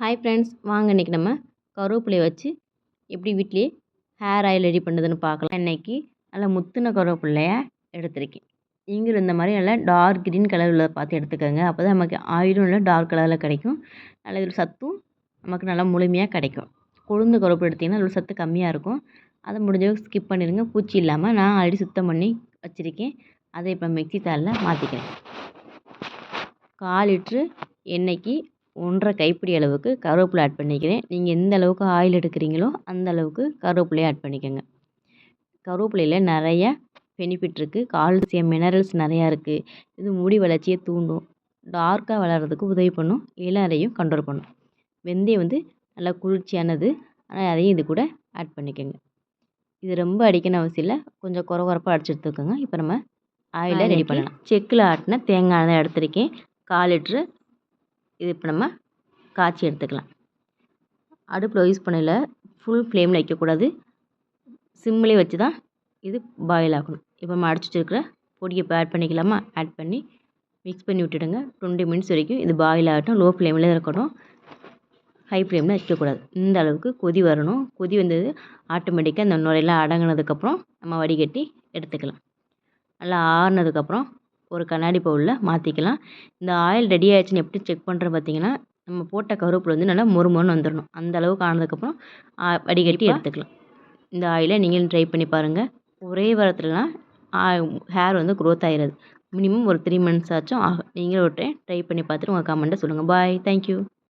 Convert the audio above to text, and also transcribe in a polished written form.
Hi friends, வாங்க இன்றைக்கி நம்ம கருவேப்பிலையை வச்சு எப்படி வீட்டிலேயே ஹேர் ஆயில் ரெடி பண்ணுறதுன்னு பார்க்கலாம். இன்றைக்கி நல்லா முத்தின கருவேப்பிலையை எடுத்திருக்கேன். நீங்களும் இந்த மாதிரி நல்லா டார்க் க்ரீன் கலர் உள்ளதை பார்த்து எடுத்துக்கோங்க. அப்போ தான் நமக்கு ஆயிலும் நல்லா டார்க் கலரில் கிடைக்கும். நல்லா இதில் சத்தும் நமக்கு நல்லா முழுமையாக கிடைக்கும். கொழுந்து கருவேப்பிலை எடுத்திங்கன்னா அதில் சத்து கம்மியாக இருக்கும். அதை முடிஞ்சளவுக்கு ஸ்கிப் பண்ணிடுங்க. பூச்சி இல்லாமல் நான் ஆல்ரெடி சுத்தம் பண்ணி வச்சுருக்கேன். அதை இப்போ மிக்ஸி ஜாரில் மாற்றிக்கிறேன். 1/4 லிட்ரு எண்ணெய்க்கு 1/2 கைப்பிடி அளவுக்கு கருவேப்பிலை ஆட் பண்ணிக்கிறேன். நீங்கள் எந்த அளவுக்கு ஆயில் எடுக்கிறீங்களோ அந்த அளவுக்கு கருவேப்பிலையை ஆட் பண்ணிக்கோங்க. கருவேப்பிலையில் நிறைய பெனிஃபிட் இருக்குது. கால்சியம், மினரல்ஸ் நிறையா இருக்குது. இது முடி வளர்ச்சியை தூண்டும், டார்க்காக வளர்கிறதுக்கு உதவி பண்ணும், இளநரையும் கண்ட்ரோல் பண்ணும். வெந்தயம் நல்லா குளிர்ச்சியானது, ஆனால் அதையும் இது கூட ஆட் பண்ணிக்கோங்க. இது ரொம்ப அடிக்கணும் அவசியம் இல்லை, கொஞ்சம் குறப்பாக அடிச்சு எடுத்துக்கோங்க. இப்போ நம்ம ஆயிலை ரெடி பண்ணலாம். செக்கில் ஆட்டின தேங்காய் தான் எடுத்திருக்கேன். 1/4 லிட்ரு. இது இப்போ நம்ம காய்ச்சி எடுத்துக்கலாம். அடுப்பில் யூஸ் பண்ணல ஃபுல் ஃப்ளேமில் வைக்கக்கூடாது, சிம்மிலே வச்சு தான் இது பாயில் ஆகணும். இப்போ நம்ம அடிச்சு வச்சுருக்கிற பொடியை இப்போ ஆட் பண்ணிக்கலாமா? ஆட் பண்ணி மிக்ஸ் பண்ணி விட்டுடுங்க. 20 மினிட்ஸ் வரைக்கும் இது பாயில் ஆகட்டும். லோ ஃப்ளேமில் இருக்கணும், ஹை ஃப்ளேமில் வைக்கக்கூடாது. இந்த அளவுக்கு கொதி வரணும். கொதி வந்தது ஆட்டோமேட்டிக்காக இந்த நுரையெல்லாம் அடங்கினதுக்கப்புறம் நம்ம வடிகட்டி எடுத்துக்கலாம். நல்லா ஆறுனதுக்கப்புறம் ஒரு கண்ணாடி பவுலில் மாற்றிக்கலாம். இந்த ஆயில் ரெடி ஆகிடுச்சின்னு எப்படி செக் பண்ணுறோம் பார்த்தீங்கன்னா, நம்ம போட்ட கருவேப்பிலை நல்லா மொறுமொறுன்னு வந்துடணும். அந்த அளவுக்கு ஆனதுக்கப்புறம் வடிகட்டி எடுத்துக்கலாம். இந்த ஆயிலை நீங்களும் ட்ரை பண்ணி பாருங்கள். ஒரே வாரத்துலலாம் ஹேர் க்ரோத் ஆகிடாது. மினிமம் ஒரு 3 மந்த்ஸ் ஆச்சும் ஆகும். நீங்களும் ஒரு டைம் ட்ரை பண்ணி பார்த்துட்டு உங்கள் கமெண்ட்டை சொல்லுங்கள். பாய், தேங்க்யூ.